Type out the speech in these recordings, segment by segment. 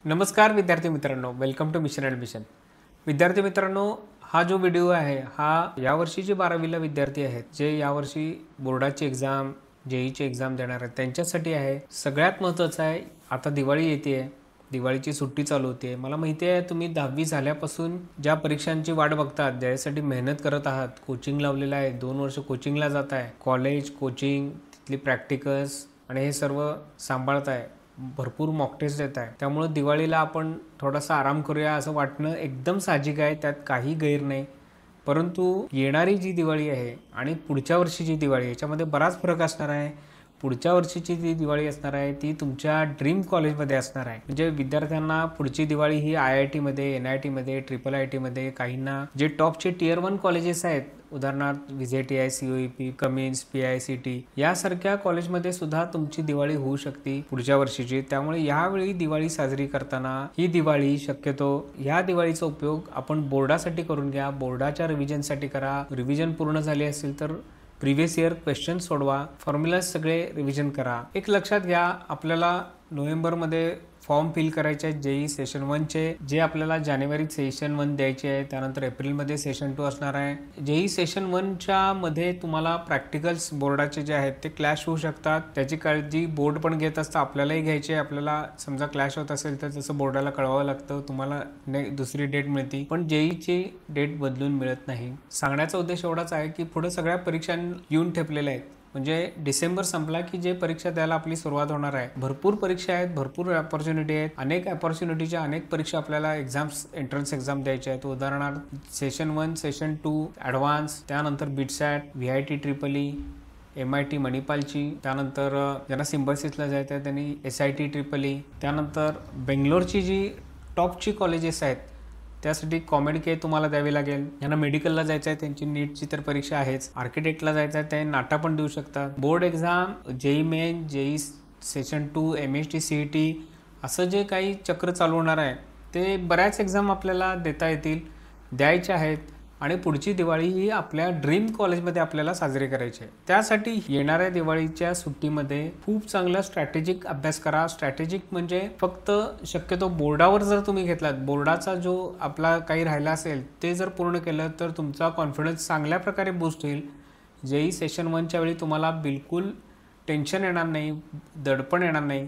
नमस्कार विद्यार्थी मित्रांनो, वेलकम टू मिशन ॲडमिशन. विद्यार्थी मित्रांनो, हा जो व्हिडिओ आहे हा यावर्षी 12वीला विद्यार्थी आहेत जे यावर्षी बोर्डाची एक्झाम जेईची एक्झाम देणार आहेत त्यांच्यासाठी आहे. सगळ्यात महत्त्वाचं आहे, आता दिवाळी येते आहे, दिवाळीची सुट्टी चालू होते. मला माहिती आहे तुम्ही 10वी झाल्यापासून ज्या परीक्षांची वाट बघतात, ज्यासाठी मेहनत करत आहात, कोचिंग लावलेलं आहे, 2 वर्ष कोचिंगला जात आहे, कॉलेज कोचिंग तिथली प्रॅक्टिकल्स आणि हे सर्व सांभाळत आहे, भरपूर मॉक टेस्ट देत आहे. त्यामुळे दिवाळीला आपण थोडासा आराम करूया असं वाटणं एकदम साहजिक आहे, त्यात काही गैर नाही. परंतु येणारी जी दिवाळी आहे आणि पुढच्या वर्षीची दिवाळी याच्यामध्ये बराच फरक असणार आहे. पुढच्या वर्षीची जी दिवाळी असणार आहे ती तुमच्या ड्रीम कॉलेजमध्ये असणार आहे. म्हणजे विद्यार्थ्यांना पुढची दिवाळी ही IIT मध्ये, NIT मध्ये, IIIT मध्ये, काहींना जे टॉपचे Tier 1 कॉलेजेस आहेत, उदाहरणार्थ VJTI, COEP, कमिन्स, PICT यासारख्या कॉलेजमध्ये सुद्धा तुमची दिवाळी होऊ शकते पुढच्या वर्षीची. त्यामुळे यावेळी दिवाळी साजरी करताना ही दिवाळी शक्यतो ह्या दिवाळीचा उपयोग आपण बोर्डासाठी करून घ्या. बोर्डाच्या रिव्हिजनसाठी करा. रिव्हिजन पूर्ण झाली असेल तर प्रिव्हियस इयर क्वेश्चन सोडवा, फॉर्म्युला सगळे रिव्हिजन करा. एक लक्षात घ्या, आपल्याला नोव्हेंबरमध्ये फॉर्म फिल करायचे आहेत जेई सेशन 1चे, जे आपल्याला जानेवारीत सेशन 1 द्यायचे आहे. त्यानंतर एप्रिलमध्ये सेशन 2 असणार आहे. जेई सेशन 1च्या मध्ये तुम्हाला प्रॅक्टिकल्स बोर्डाचे जे आहेत ते क्लॅश होऊ शकतात. त्याची काळजी बोर्ड पण घेत असतं, आपल्यालाही घ्यायची आहे. आपल्याला समजा क्लॅश होत असेल तर तसं बोर्डाला कळवावं लागतं, तुम्हाला दुसरी डेट मिळते, पण जेईची डेट बदलून मिळत नाही. सांगण्याचा उद्देश एवढाच आहे की पुढे सगळ्या परीक्षा येऊन ठेपलेल्या आहेत. म्हणजे डिसेंबर संपला की जे परीक्षा द्यायला आपली सुरुवात होणार आहे. भरपूर परीक्षा आहेत, भरपूर अपॉर्च्युनिटी आहेत. अनेक अपॉर्च्युनिटीच्या अनेक परीक्षा आपल्याला एग्जाम्स, एंट्रन्स एक्झाम द्यायच्या आहेत. उदाहरणार्थ सेशन 1, सेशन 2, ॲडव्हान्स, त्यानंतर BITSAT, VIT EEE, MIT मणिपालची, त्यानंतर ज्यांना सिम्बायोसिसला जायचं आहे त्यांनी SIT EEE, त्यानंतर बेंगलोरची जी टॉपची कॉलेजेस आहेत त्यासाठी COMEDK तुम्हाला द्यावी लागेल. ज्यांना मेडिकलला जायचं आहे त्यांची नीटची तर परीक्षा आहेच. आर्किटेक्टला जायचं आहे ते नाटा पण देऊ शकतात. Board exam, JEE Main, JEE session 2, MST CET असं जे काही चक्र चालू होणार आहे ते बऱ्याच एक्झाम आपल्याला देता येतील, द्यायच्या आहेत. आणि पुढची दिवाळी ही आपल्या ड्रीम कॉलेजमध्ये आपल्याला साजरी करायची आहे. त्यासाठी येणाऱ्या दिवाळीच्या सुट्टीमध्ये खूप चांगला स्ट्रॅटेजिक अभ्यास करा. स्ट्रॅटेजिक म्हणजे फक्त शक्यतो बोर्डावर जर तुम्ही घेतलात, बोर्डाचा जो आपला काही राहिला असेल ते जर पूर्ण केलं तर तुमचा कॉन्फिडन्स चांगल्या प्रकारे बूस्ट होईल. जेई सेशन 1च्या वेळी तुम्हाला बिलकुल टेन्शन येणार नाही, दडपण येणार नाही.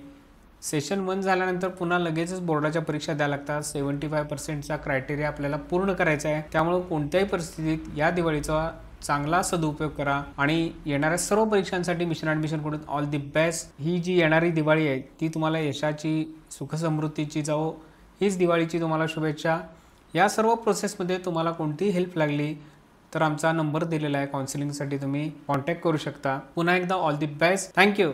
सेशन 1 झाल्यानंतर पुन्हा लगेचच बोर्डाच्या परीक्षा द्यायला लागतात. 75%चा क्रायटेरिया आपल्याला पूर्ण करायचा आहे. त्यामुळे कोणत्याही परिस्थितीत या दिवाळीचा चांगला सदुपयोग करा आणि येणाऱ्या सर्व परीक्षांसाठी मिशन ॲडमिशनकडून ऑल दी बेस्ट. ही जी येणारी दिवाळी आहे ती तुम्हाला यशाची, सुखसमृद्धीची जाओ, हीच दिवाळीची तुम्हाला शुभेच्छा. या सर्व प्रोसेसमध्ये तुम्हाला कोणतीही हेल्प लागली तर आमचा नंबर दिलेला आहे, काउन्सिलिंगसाठी तुम्ही कॉन्टॅक्ट करू शकता. पुन्हा एकदा ऑल दी बेस्ट. थँक्यू.